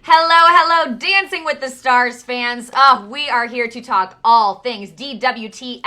Hello, Dancing with the Stars fans. We are here to talk all things DWTS.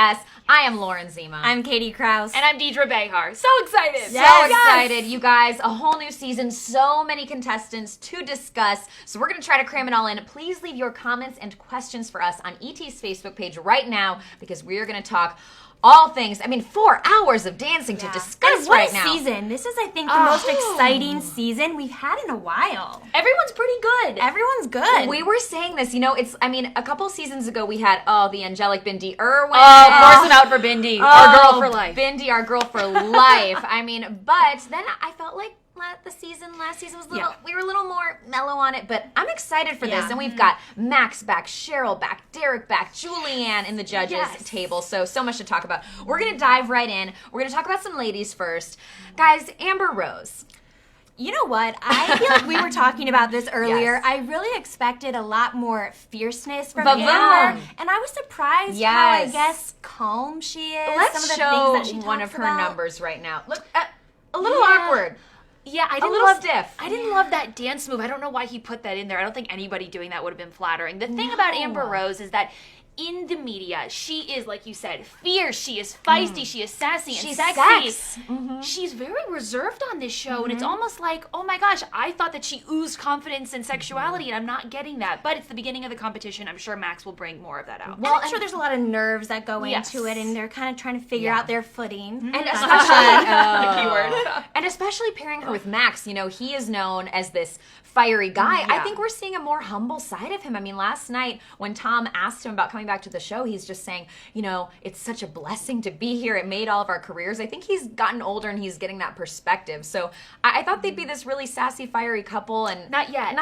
I am Lauren Zima. I'm Katie Krause. And I'm Deidre Behar. So excited. So excited, you guys. A whole new season, so many contestants to discuss. So we're going to try to cram it all in. Please leave your comments and questions for us on ET's Facebook page right now because we are going to talk all things. 4 hours of dancing to discuss and what right a now. season. This is, I think, the most exciting season we've had in a while. Everyone's pretty good. Everyone's good. We were saying this, a couple seasons ago we had, the angelic Bindi Irwin. Forcing out for Bindi. Our girl for life. Bindi, our girl for life. But then I felt like last season was we were a little more mellow on it, but I'm excited for this. And we've got Max back, Cheryl back, Derek back, Julianne in the judges table. So much to talk about. We're going to dive right in. We're going to talk about some ladies first. Guys, Amber Rose. You know what? I feel like we were talking about this earlier. Yes. I really expected a lot more fierceness from Ba-boom. Amber, and I was surprised how, I Yes. guess, calm she is. Let's some of the show things that she one talks of her about. numbers right now. Look, a little awkward. Yeah, I A didn't little love stiff. I didn't love that dance move. I don't know why he put that in there. I don't think anybody doing that would have been flattering. The thing about Amber Rose is that in the media, she is, like you said, fierce. She is feisty. She is sassy and She's sexy. sex. She's very reserved on this show, and it's almost like, oh my gosh, I thought that she oozed confidence and sexuality, and I'm not getting that. But it's the beginning of the competition. I'm sure Max will bring more of that out. Well, I'm sure there's a lot of nerves that go into it, and they're kind of trying to figure out their footing. And especially, The keyword. and especially pairing her with Max, he is known as this fiery guy. I think we're seeing a more humble side of him. Last night when Tom asked him about coming back to the show, he's just saying, it's such a blessing to be here. It made all of our careers. I think he's gotten older and he's getting that perspective. So I thought they'd be this really sassy, fiery couple, and Not yet.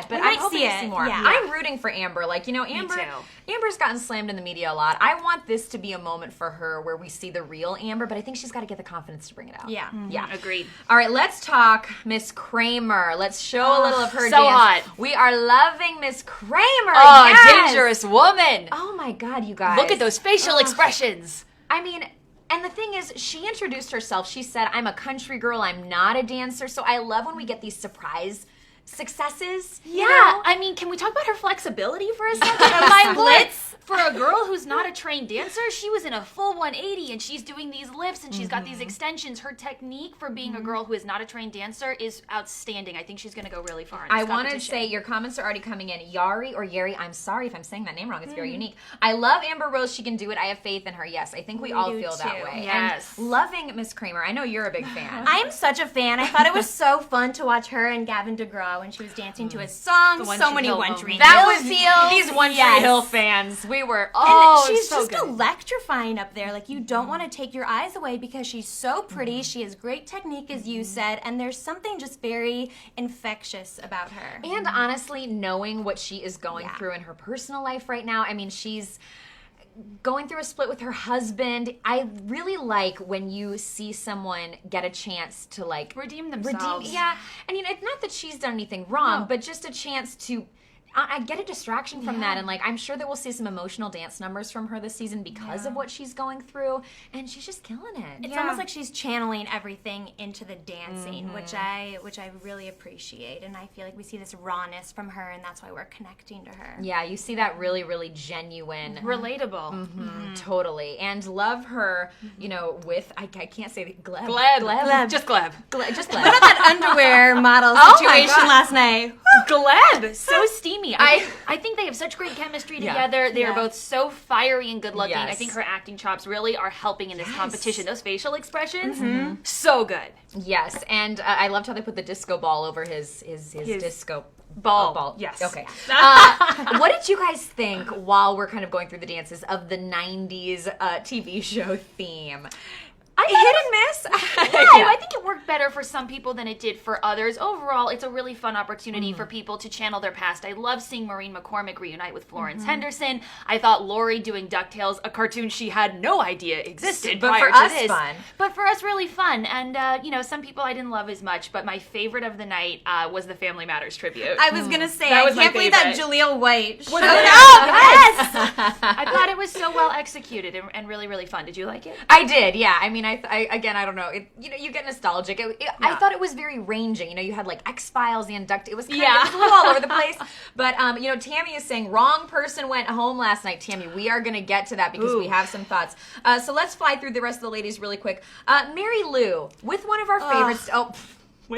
But We I'm might hoping see to see it. more. Yeah. I'm rooting for Amber. Amber. too. Amber's gotten slammed in the media a lot. I want this to be a moment for her where we see the real Amber, but I think she's got to get the confidence to bring it out. Yeah. Yeah. Agreed. All right, let's talk Miss Kramer. Let's show a little of her so dance. hot. We are loving Miss Kramer. Oh, yes. dangerous woman. Oh my God, you guys. Look at those facial expressions. And the thing is, she introduced herself. She said, I'm a country girl. I'm not a dancer. So I love when we get these surprise successes. Yeah, can we talk about her flexibility for a second? My splits. For a girl who's not a trained dancer, she was in a full 180 and she's doing these lifts and she's got these extensions. Her technique for being a girl who is not a trained dancer is outstanding. I think she's going to go really far in this I want to competition. say your comments are already coming in. Yari, I'm sorry if I'm saying that name wrong. It's very unique. I love Amber Rose. She can do it. I have faith in her. Yes, I think we all do feel that too. way. Yes. And loving Miss Kramer. I know you're a big fan. I am such a fan. I thought it was so fun to watch her and Gavin DeGraw when she was dancing to his song. One So Tree many Hill One moments. Tree That Hill was feels. these One Tree Yes. Hill fans. We were And she's so just good. electrifying up there. Like, you don't want to take your eyes away because she's so pretty. She has great technique, as you said, and there's something just very infectious about her. And honestly, knowing what she is going through in her personal life right now, she's going through a split with her husband. I really like when you see someone get a chance to Redeem themselves. And it's not that she's done anything wrong, but just a chance to I get a distraction from that, and I'm sure that we'll see some emotional dance numbers from her this season because of what she's going through, and she's just killing it. It's almost like she's channeling everything into the dancing, which I really appreciate, and I feel like we see this rawness from her, and that's why we're connecting to her. Yeah, you see that really, really genuine. Relatable. Totally. And love her, with, I can't say the Gleb. Gleb. Just Gleb. Just Gleb. What about that underwear model my situation God. last night? Gleb. So steamy. I think they have such great chemistry Yeah. together. They are both so fiery and good looking. Yes. I think her acting chops really are helping in this competition. Those facial expressions, so good. Yes, and I loved how they put the disco ball over his disco Ball. Yes. Okay. What did you guys think while we're kind of going through the dances of the 90s TV show theme? Hit and miss? Yeah, I think it worked better for some people than it did for others. Overall, it's a really fun opportunity for people to channel their past. I love seeing Maureen McCormick reunite with Florence Henderson. I thought Lori doing DuckTales, a cartoon she had no idea existed But prior for to us, this. fun. But for us, really fun. And, some people I didn't love as much, but my favorite of the night was the Family Matters tribute. I was gonna say, That I was my can't believe that favorite. Jaleel White showed it? up. Yes! I thought it was so well executed and really, really fun. Did you like it? I did, yeah. I don't know. You get nostalgic. I thought it was very ranging. You had like X-Files, The Inducted. It was kind of, it was a little all over the place. But Tammy is saying wrong person went home last night. Tammy, we are going to get to that because we have some thoughts. So let's fly through the rest of the ladies really quick. Mary Lou with one of our favorites.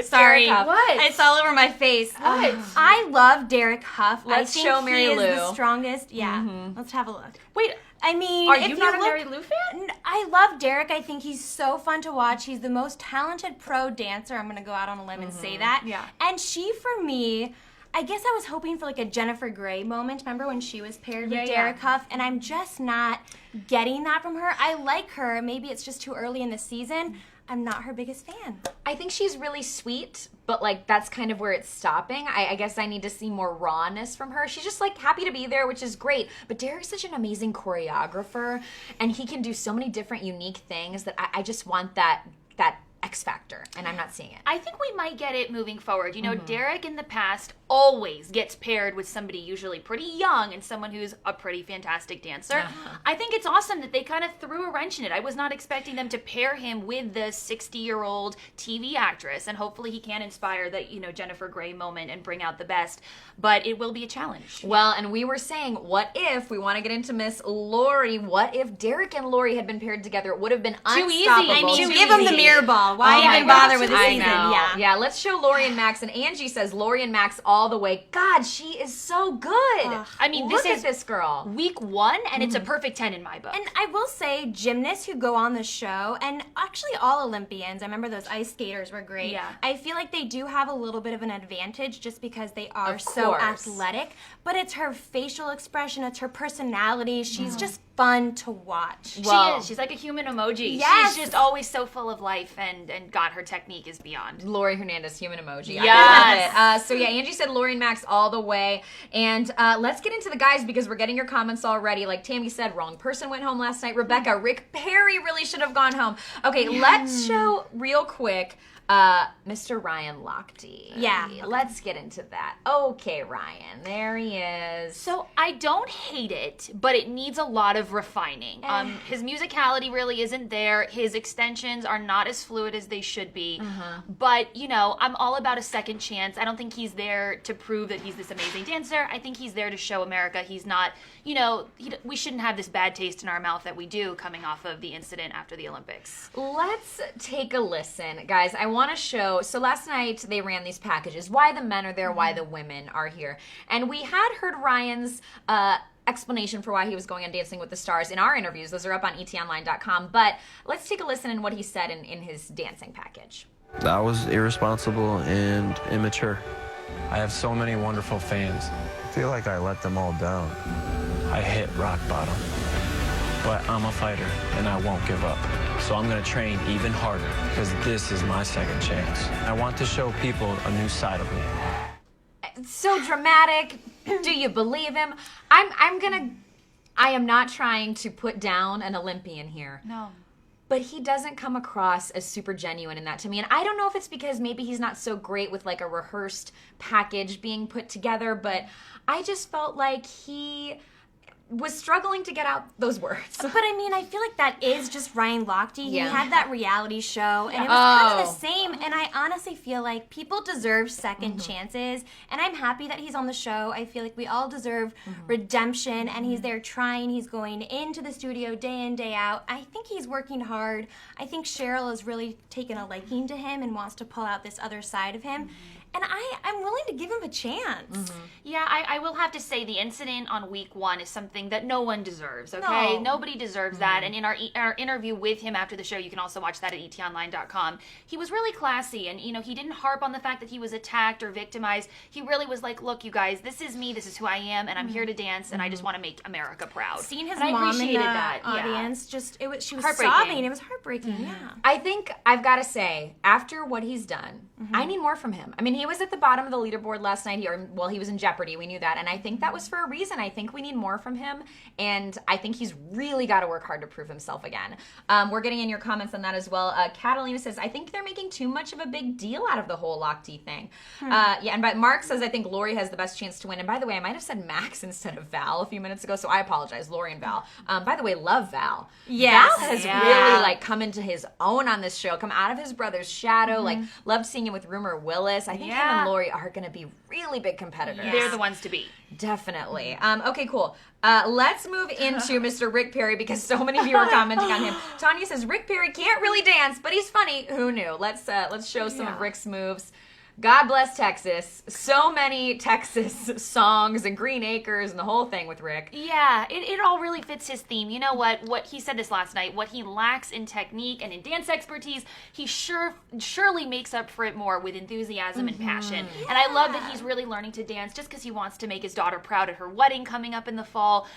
Sorry, Derek Huff. what? It's all over my face. What? I love Derek Huff. Let's I think show Mary he Lou. is the strongest. Yeah, let's have a look. Wait, I mean, are if you not a look- Mary Lou fan? I love Derek. I think he's so fun to watch. He's the most talented pro dancer. I'm going to go out on a limb and say that. Yeah. And she, for me, I guess I was hoping for like a Jennifer Grey moment. Remember when she was paired with Derek Huff? And I'm just not getting that from her. I like her. Maybe it's just too early in the season. I'm not her biggest fan. I think she's really sweet, but like that's kind of where it's stopping. I guess I need to see more rawness from her. She's just like happy to be there, which is great. But Derek's such an amazing choreographer, and he can do so many different unique things that I just want that X factor, and I'm not seeing it. I think we might get it moving forward. Derek in the past always gets paired with somebody usually pretty young and someone who's a pretty fantastic dancer. I think it's awesome that they kind of threw a wrench in it. I was not expecting them to pair him with the 60-year-old TV actress, and hopefully he can inspire that, Jennifer Grey moment and bring out the best, but it will be a challenge. Well, and we were saying, what if, we want to get into Miss Lori, what if Derek and Lori had been paired together? It would have been unstoppable. easy. I mean, To too give him the easy. mirror ball. Why Oh my even bother gosh, with the I season? know. Yeah. Let's show Lori and Max. And Angie says Lori and Max all the way. God, she is so good. I mean, Look this at is this girl. week 1, and it's a perfect 10 in my book. And I will say, gymnasts who go on the show, and actually all Olympians, I remember those ice skaters were great. Yeah. I feel like they do have a little bit of an advantage just because they are Of so course. athletic. But it's her facial expression, it's her personality. She's just fun to watch. Well- she is. She's like a human emoji. Yes. She's just always so full of life, and God, her technique is beyond. Lori Hernandez, human emoji. Yes. I love it. So Angie said Lori and Max all the way. And let's get into the guys because we're getting your comments already. Like Tammy said, wrong person went home last night. Rebecca, Rick Perry really should have gone home. Okay, let's show real quick Mr. Ryan Lochte. Yeah. Let's get into that. Okay, Ryan, there he is. So I don't hate it, but it needs a lot of refining. His musicality really isn't there. His extensions are not as fluid as they should be. But, I'm all about a second chance. I don't think he's there to prove that he's this amazing dancer. I think he's there to show America he's not, we shouldn't have this bad taste in our mouth that we do coming off of the incident after the Olympics. Let's take a listen, guys. I want to show. So last night they ran these packages. Why the men are there, why the women are here. And we had heard Ryan's explanation for why he was going on Dancing with the Stars in our interviews. Those are up on etonline.com. But let's take a listen in what he said in his dancing package. I was irresponsible and immature. I have so many wonderful fans. I feel like I let them all down. I hit rock bottom. But I'm a fighter, and I won't give up. So I'm going to train even harder, because this is my second chance. I want to show people a new side of me. So dramatic. Do you believe him? I am not trying to put down an Olympian here. No. But he doesn't come across as super genuine in that to me. And I don't know if it's because maybe he's not so great with like a rehearsed package being put together, but I just felt like he was struggling to get out those words. But I mean, I feel like that is just Ryan Lochte. Yeah. He had that reality show, and it was kind of the same. And I honestly feel like people deserve second chances, and I'm happy that he's on the show. I feel like we all deserve redemption, and he's there trying. He's going into the studio day in, day out. I think he's working hard. I think Cheryl has really taken a liking to him and wants to pull out this other side of him. And I'm willing to give him a chance. Yeah, I will have to say the incident on week 1 is something that no one deserves, okay? No. Nobody deserves that. And in our interview with him after the show, you can also watch that at etonline.com, he was really classy. And, he didn't harp on the fact that he was attacked or victimized. He really was like, look, you guys, this is me, this is who I am, and I'm here to dance, and I just want to make America proud. Seeing his And I mom in the appreciated that. Yeah. audience, she was Heartbreaking. sobbing. It was heartbreaking, yeah. I think I've got to say, after what he's done, I need more from him. I mean, he was at the bottom of the leaderboard last night. He was in jeopardy. We knew that. And I think that was for a reason. I think we need more from him. And I think he's really got to work hard to prove himself again. We're getting in your comments on that as well. Catalina says, I think they're making too much of a big deal out of the whole Lochte thing. And Mark says, I think Lori has the best chance to win. And by the way, I might have said Max instead of Val a few minutes ago, so I apologize. Lori and Val. By the way, love Val. Yes. Val has really like come into his own on this show, come out of his brother's shadow. Like, loved seeing him with Rumor Willis. I think him and Lori are going to be really big competitors. They're the ones to beat. Definitely. Okay, cool. Let's move into Mr. Rick Perry because so many of you are commenting on him. Tanya says Rick Perry can't really dance, but he's funny. Who knew? Let's show some of Rick's moves. God bless Texas. So many Texas songs and Green Acres and the whole thing with Rick. Yeah, it all really fits his theme. You know what he said this last night, what he lacks in technique and in dance expertise, he surely makes up for it more with enthusiasm and passion. Yeah. And I love that he's really learning to dance just because he wants to make his daughter proud at her wedding coming up in the fall.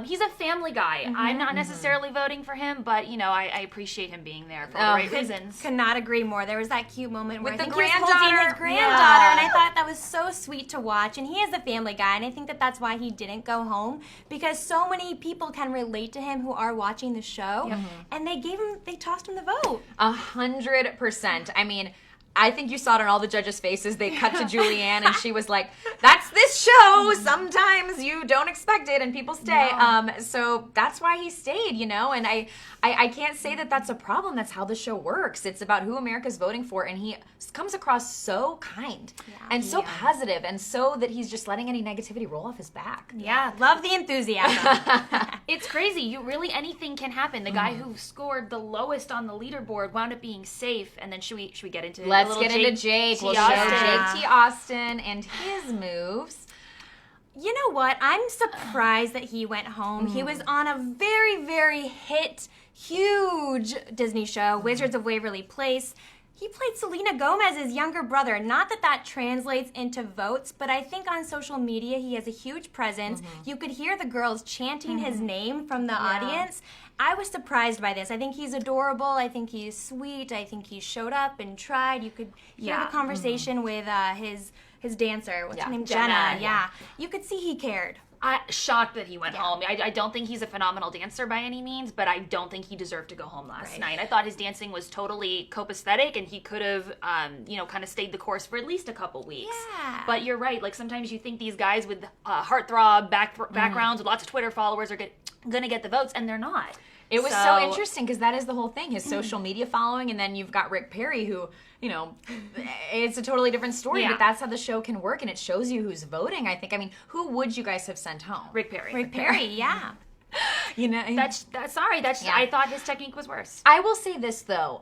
He's a family guy. I'm not necessarily voting for him, but, you know, I appreciate him being there for all the right reasons. Could not agree more. There was that cute moment where with I think the he was holding his granddaughter, and I thought that was so sweet to watch. And he is a family guy, and I think that that's why he didn't go home, because so many people can relate to him who are watching the show, and they tossed him the vote. 100%. I mean, I think you saw it on all the judges' faces. They cut to Julianne, and she was like, that's this show. Sometimes you don't expect it, and people stay. No. So that's why he stayed, you know? And I can't say that that's a problem. That's how the show works. It's about who America's voting for, and he comes across so kind and so positive, and so that he's just letting any negativity roll off his back. Yeah, love the enthusiasm. It's crazy. Anything can happen. The guy who scored the lowest on the leaderboard wound up being safe, and then should we get into Let's get into Jake. We'll show Jake T. Austin and his moves. You know what? I'm surprised that he went home. He was on a very, very huge Disney show, Wizards of Waverly Place. He played Selena Gomez's younger brother. Not that translates into votes, but I think on social media he has a huge presence. You could hear the girls chanting his name from the audience. I was surprised by this. I think he's adorable. I think he's sweet. I think he showed up and tried. You could hear the conversation with his dancer. What's her name? Jenna. Yeah. You could see he cared. Shocked that he went home. I don't think he's a phenomenal dancer by any means, but I don't think he deserved to go home last night. I thought his dancing was totally copacetic, and he could have, kind of stayed the course for at least a couple weeks. Yeah. But you're right. Like, sometimes you think these guys with heartthrob backgrounds with lots of Twitter followers are going to get the votes, and they're not. It was so interesting because that is the whole thing, his social media following, and then you've got Rick Perry who, you know, it's a totally different story, but that's how the show can work, and it shows you who's voting, I think. I mean, who would you guys have sent home? Rick Perry. Rick Perry, yeah. You know, I thought his technique was worse. I will say this, though.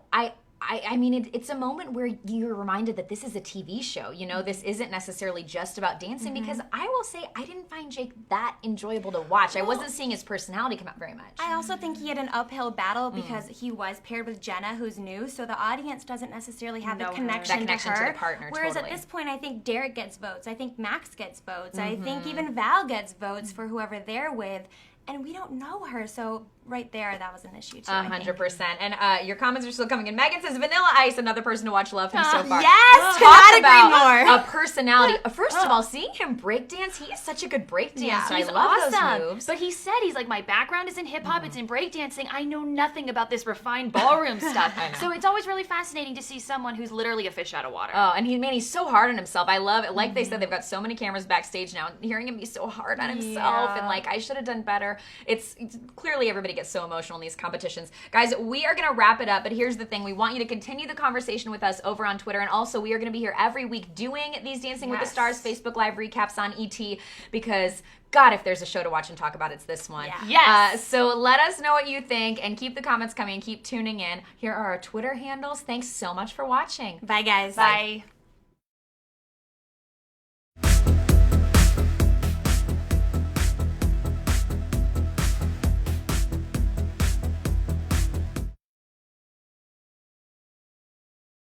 I mean, it's a moment where you're reminded that this is a TV show. You know, this isn't necessarily just about dancing, because I will say I didn't find Jake that enjoyable to watch. I wasn't seeing his personality come out very much. I also think he had an uphill battle because he was paired with Jenna, who's new, so the audience doesn't necessarily have the connection to her. To the partner, Whereas at this point, I think Derek gets votes. I think Max gets votes. I think even Val gets votes for whoever they're with. And we don't know her, so right there, that was an issue too. 100%. And your comments are still coming in. Megan says, Vanilla Ice, another person to watch, love him so far. Yes, Talk about a personality. First of all, seeing him breakdance, he is such a good breakdancer. He's I love awesome. those moves. But he said, he's like, my background is in hip-hop, it's in breakdancing. I know nothing about this refined ballroom stuff. So it's always really fascinating to see someone who's literally a fish out of water. Oh, and he's so hard on himself. I love it. Like they said, they've got so many cameras backstage now, and hearing him be so hard on himself, and like, I should have done better. It's clearly everybody gets so emotional in these competitions. Guys, we are going to wrap it up, but here's the thing. We want you to continue the conversation with us over on Twitter, and also we are going to be here every week doing these Dancing with the Stars Facebook Live recaps on ET, because God, if there's a show to watch and talk about, it's this one. Yeah. Yes. So let us know what you think, and keep the comments coming and keep tuning in. Here are our Twitter handles. Thanks so much for watching. Bye, guys. Bye.